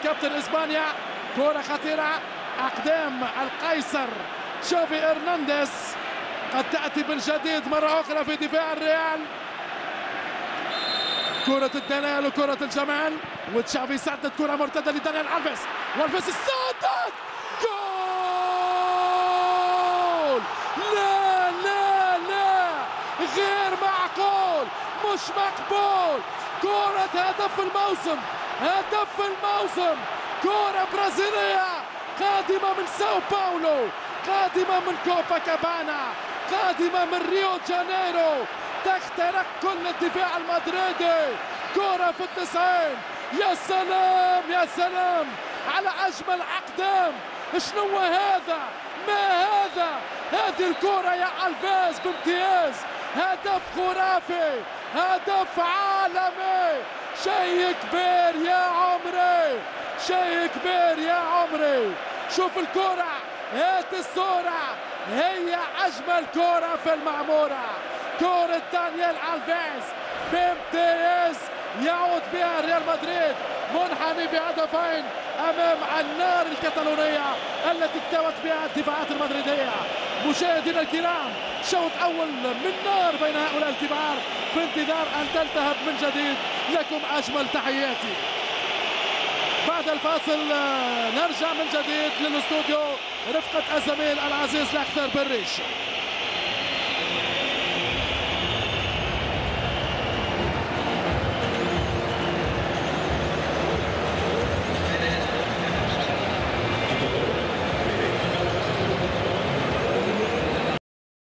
كابتن اسبانيا. كرة خطيرة أقدام القيصر تشافي هرنانديز قد تأتي بالجديد مرة أخرى في دفاع الريال. كرة الدلال وكرة الجمال، وتشافي سدد كرة مرتدة لدانيال ألفيس، والفيس السدد جول. لا لا لا، غير معقول، مش مقبول. كرة هدف الموسم، هدف الموسم، كرة برازيلية قادمة من ساو باولو، قادمة من كوبا كابانا، قادمة من ريو جانيرو، تخترق كل الدفاع المدريدي. كرة في التسعين، يا سلام يا سلام على أجمل أقدام. شنو هذا؟ ما هذا؟ هذه الكرة يا ألفيس بامتياز، هدف خرافي، هدف عالمي، شيء كبير يا عمري، شيء كبير يا عمري. شوف الكرة، هات الصورة، هي أجمل كرة في المعمورة. كرة دانيال ألفيس بامتياز يعود بها ريال مدريد منحني بهدفين أمام النار الكتالونية التي اكتوت بها الدفاعات المدريدية. مشاهدينا الكرام، شوط أول من نار بين هؤلاء الكبار، في انتظار أن تلتهب من جديد. لكم أجمل تحياتي. بعد الفاصل نرجع من جديد للاستوديو رفقة الزميل العزيز لاختر بريش.